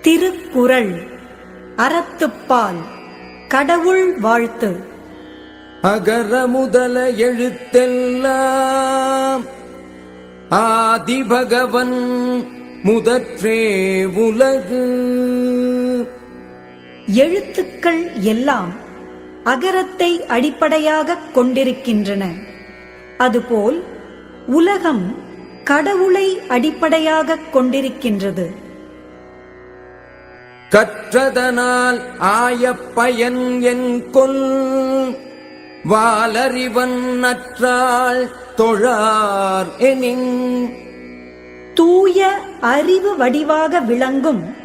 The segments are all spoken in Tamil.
திருக்குறள் அறத்துப்பால் கடவுள் வாழ்த்து. அகர முதல எழுத்தெல்லாம் ஆதிபகவன் முதற்றே உலகு. எழுத்துக்கள் எல்லாம் அகரத்தை அடிப்படையாகக் கொண்டிருக்கின்றன. அதுபோல் உலகம் கடவுளை அடிப்படையாகக் கொண்டிருக்கின்றது. கற்றதனால் ஆய பயன் என் கொல் வாலறிவன் நற்றாள் தொழார் எனின். தூய அறிவு வடிவாக விளங்கும்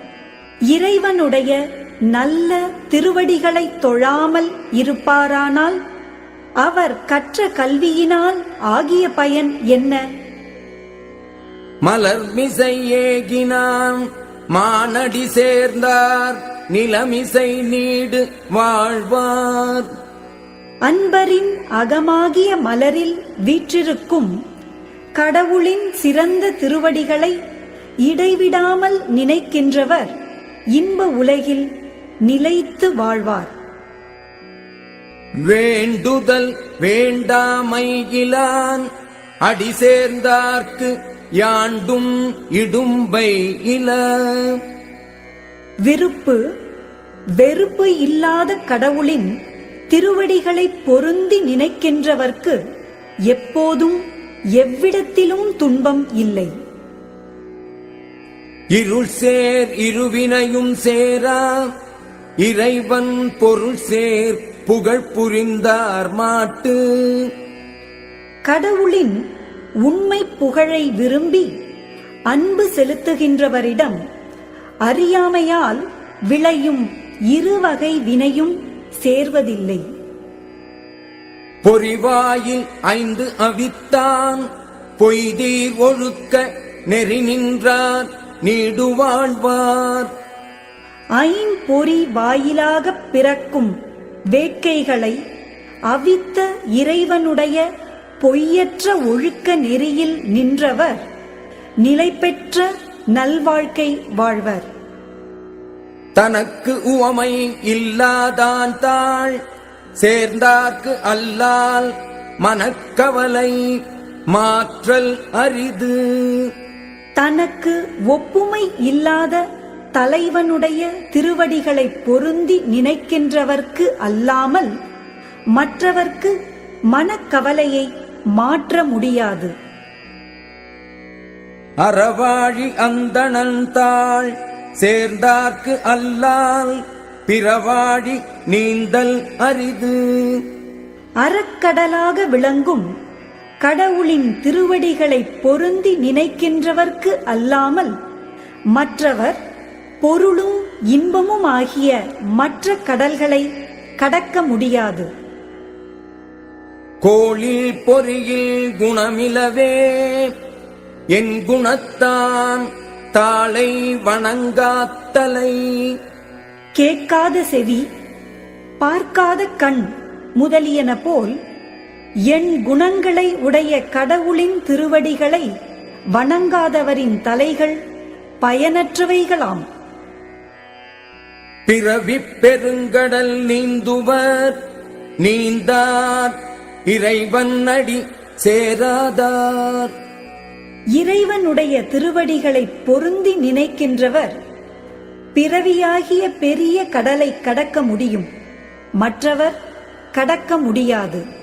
இறைவனுடைய நல்ல திருவடிகளை தொழாமல் இருப்பாரானால் அவர் கற்ற கல்வியினால் ஆகிய பயன் என்ன? மலர்மிசை ஏகினான் மானடி சேர்ந்தார் நிலமிசை நீடு வாழ்வார். அன்பரின் அகமாகிய மலரில் வீற்றிருக்கும் கடவுளின் சிறந்த திருவடிகளை இடைவிடாமல் நினைக்கின்றவர் இன்ப உலகில் நிலைத்து வாழ்வார். வேண்டுதல் வேண்டாமையிலான் அடி சேர்ந்தார்க்கு யாண்டும் இடும்பை இல. விருப்பு வெறுப்பு இல்லாத கடவுளின் திருவடிகளை பொருந்தி நினைக்கின்றவர்க்கு எப்போதும் எவ்விடத்திலும் துன்பம் இல்லை. இருள் சேர் இருவினையும் சேரா இறைவன் பொருள் சேர் புகழ் புரிந்தார் மாட்டு. கடவுளின் உண்மை புகழை விரும்பி அன்பு செலுத்துகின்றவரிடம் அறியாமையால் விளையும் இருவகை வினையும் சேர்வதில்லை. பொறிவாயில் 5 அவித்தான் பொய்தீர் ஒழுக்க நெறி நின்றார் நீடு வாழ்வார். ஐம்பொறி வாயிலாகப் பிறக்கும் வேட்கைகளை அவித்த இறைவனுடைய பொய்யற்ற ஒழுக்க நெறியில் நின்றவர் நிலை பெற்ற நல்வாழ்க்கை வாழ்வர். தனக்கு உவமை இல்லாதான் தாள் சேர்ந்தார்க்கு அல்லால் மனக்கவலை மாற்றல் அரிது. தனக்கு ஒப்புமை இல்லாத தலைவனுடைய திருவடிகளை பொருந்தி நினைக்கின்றவர்க்கு அல்லாமல் மற்றவர்க்கு மனக்கவலையை மாற்ற முடியாது. அறவாழி அந்தணன் தாள் சேர்ந்தார்க்கு அல்லால் பிறவாழி நீந்தல் அரிது. அறக்கடலாக விளங்கும் கடவுளின் திருவடிகளை பொருந்தி நினைக்கின்றவர்க்கு அல்லாமல் மற்றவர் பொருளும் இன்பமும் ஆகிய மற்ற கடல்களை கடக்க முடியாது. கோளில் பொறியில் குணமிலவே என் குணத்தான் தாளை வணங்காத்தலை. கேட்காத செவி பார்க்காத கண் முதலியன போல் என் குணங்களை உடைய கடவுளின் திருவடிகளை வணங்காதவரின் தலைகள் பயனற்றவைகளாம். பிறவிப் பெருங்கடல் நீந்துவர் நீந்தார் இறைவன் அடி சேராதார். இறைவனுடைய திருவடிகளை பொருந்தி நினைக்கின்றவர் பிறவியாகிய பெரிய கடலை கடக்க முடியும், மற்றவர் கடக்க முடியாது.